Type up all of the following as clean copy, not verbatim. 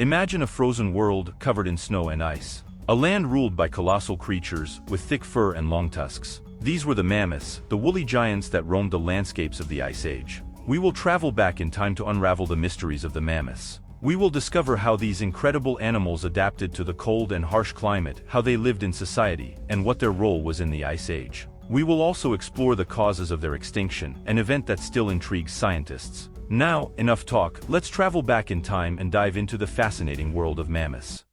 Imagine a frozen world covered in snow and ice. A land ruled by colossal creatures with thick fur and long tusks. These were the mammoths, the woolly giants that roamed the landscapes of the Ice Age. We will travel back in time to unravel the mysteries of the mammoths. We will discover how these incredible animals adapted to the cold and harsh climate, how they lived in society, and what their role was in the Ice Age. We will also explore the causes of their extinction, an event that still intrigues scientists. Now, enough talk, let's travel back in time and dive into the fascinating world of mammoths.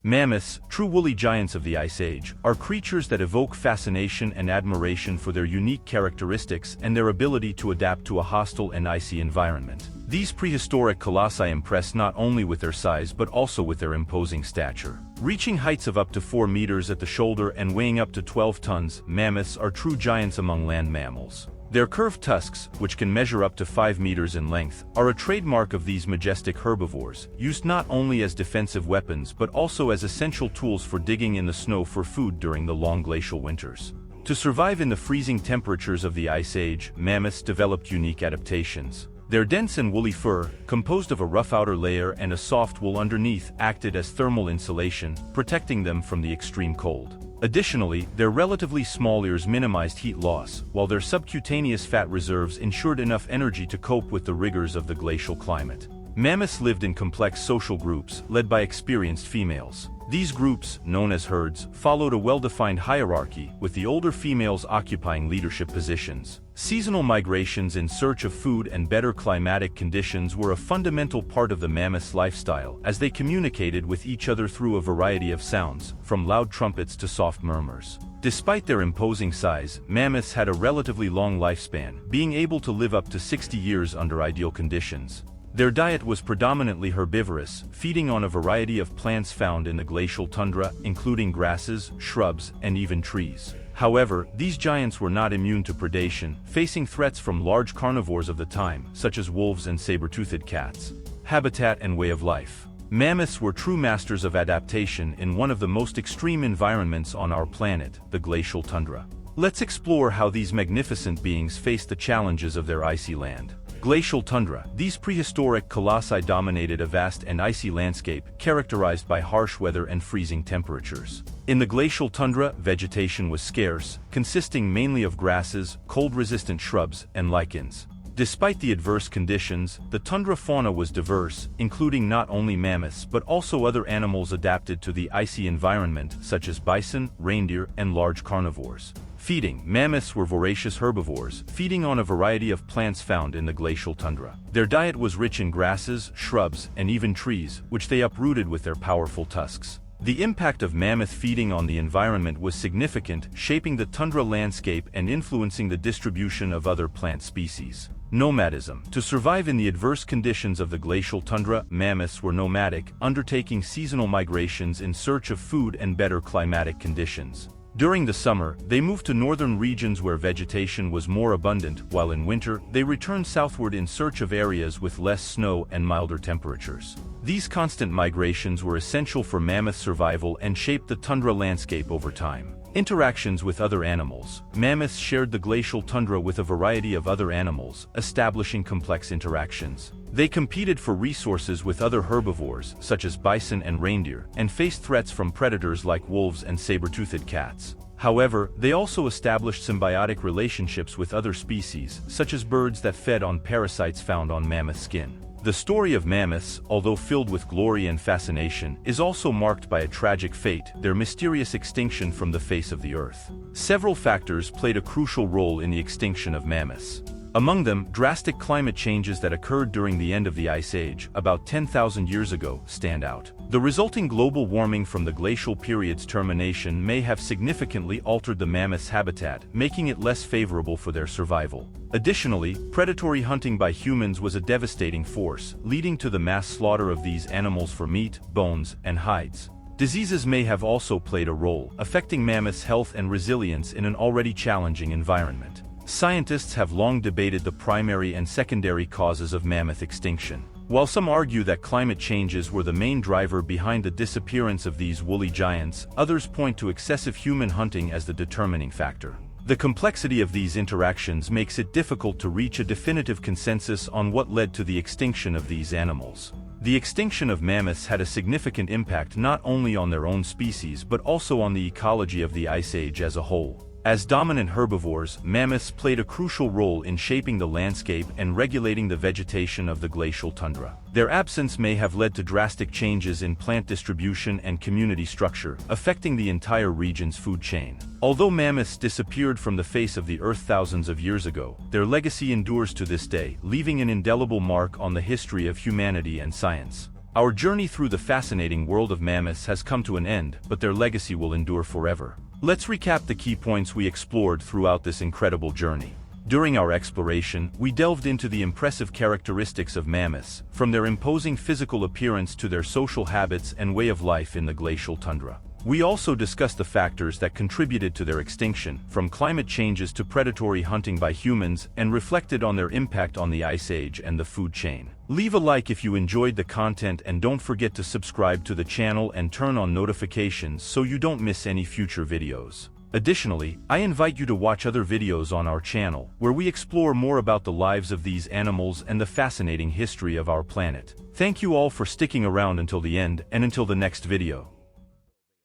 Mammoths, true woolly giants of the Ice Age, are creatures that evoke fascination and admiration for their unique characteristics and their ability to adapt to a hostile and icy environment. These prehistoric colossi impress not only with their size but also with their imposing stature. Reaching heights of up to 4 meters at the shoulder and weighing up to 12 tons, mammoths are true giants among land mammals. Their curved tusks, which can measure up to 5 meters in length, are a trademark of these majestic herbivores, used not only as defensive weapons but also as essential tools for digging in the snow for food during the long glacial winters. To survive in the freezing temperatures of the Ice Age, mammoths developed unique adaptations. Their dense and woolly fur, composed of a rough outer layer and a soft wool underneath, acted as thermal insulation, protecting them from the extreme cold. Additionally, their relatively small ears minimized heat loss, while their subcutaneous fat reserves ensured enough energy to cope with the rigors of the glacial climate. Mammoths lived in complex social groups, led by experienced females. These groups, known as herds, followed a well-defined hierarchy, with the older females occupying leadership positions. Seasonal migrations in search of food and better climatic conditions were a fundamental part of the mammoths' lifestyle, as they communicated with each other through a variety of sounds, from loud trumpets to soft murmurs. Despite their imposing size, mammoths had a relatively long lifespan, being able to live up to 60 years under ideal conditions. Their diet was predominantly herbivorous, feeding on a variety of plants found in the glacial tundra, including grasses, shrubs, and even trees. However, these giants were not immune to predation, facing threats from large carnivores of the time, such as wolves and saber-toothed cats. Habitat and way of life. Mammoths were true masters of adaptation in one of the most extreme environments on our planet, the glacial tundra. Let's explore how these magnificent beings faced the challenges of their icy land. Glacial tundra. These prehistoric colossi dominated a vast and icy landscape characterized by harsh weather and freezing temperatures. In the glacial tundra, vegetation was scarce, consisting mainly of grasses, cold-resistant shrubs, and lichens. Despite the adverse conditions, the tundra fauna was diverse, including not only mammoths but also other animals adapted to the icy environment, such as bison, reindeer, and large carnivores. Feeding. Mammoths were voracious herbivores, feeding on a variety of plants found in the glacial tundra. Their diet was rich in grasses, shrubs, and even trees, which they uprooted with their powerful tusks. The impact of mammoth feeding on the environment was significant, shaping the tundra landscape and influencing the distribution of other plant species. Nomadism. To survive in the adverse conditions of the glacial tundra, mammoths were nomadic, undertaking seasonal migrations in search of food and better climatic conditions. During the summer, they moved to northern regions where vegetation was more abundant, while in winter, they returned southward in search of areas with less snow and milder temperatures. These constant migrations were essential for mammoth survival and shaped the tundra landscape over time. Interactions with other animals. Mammoths shared the glacial tundra with a variety of other animals, establishing complex interactions. They competed for resources with other herbivores, such as bison and reindeer, and faced threats from predators like wolves and saber-toothed cats. However, they also established symbiotic relationships with other species, such as birds that fed on parasites found on mammoth skin. The story of mammoths, although filled with glory and fascination, is also marked by a tragic fate, their mysterious extinction from the face of the earth. Several factors played a crucial role in the extinction of mammoths. Among them, drastic climate changes that occurred during the end of the Ice Age, about 10,000 years ago, stand out. The resulting global warming from the glacial period's termination may have significantly altered the mammoth's habitat, making it less favorable for their survival. Additionally, predatory hunting by humans was a devastating force, leading to the mass slaughter of these animals for meat, bones, and hides. Diseases may have also played a role, affecting mammoths' health and resilience in an already challenging environment. Scientists have long debated the primary and secondary causes of mammoth extinction. While some argue that climate changes were the main driver behind the disappearance of these woolly giants, others point to excessive human hunting as the determining factor. The complexity of these interactions makes it difficult to reach a definitive consensus on what led to the extinction of these animals. The extinction of mammoths had a significant impact not only on their own species but also on the ecology of the Ice Age as a whole. As dominant herbivores, mammoths played a crucial role in shaping the landscape and regulating the vegetation of the glacial tundra. Their absence may have led to drastic changes in plant distribution and community structure, affecting the entire region's food chain. Although mammoths disappeared from the face of the earth thousands of years ago, their legacy endures to this day, leaving an indelible mark on the history of humanity and science. Our journey through the fascinating world of mammoths has come to an end, but their legacy will endure forever. Let's recap the key points we explored throughout this incredible journey. During our exploration, we delved into the impressive characteristics of mammoths, from their imposing physical appearance to their social habits and way of life in the glacial tundra. We also discussed the factors that contributed to their extinction, from climate changes to predatory hunting by humans, and reflected on their impact on the Ice Age and the food chain. Leave a like if you enjoyed the content and don't forget to subscribe to the channel and turn on notifications so you don't miss any future videos. Additionally, I invite you to watch other videos on our channel, where we explore more about the lives of these animals and the fascinating history of our planet. Thank you all for sticking around until the end and until the next video.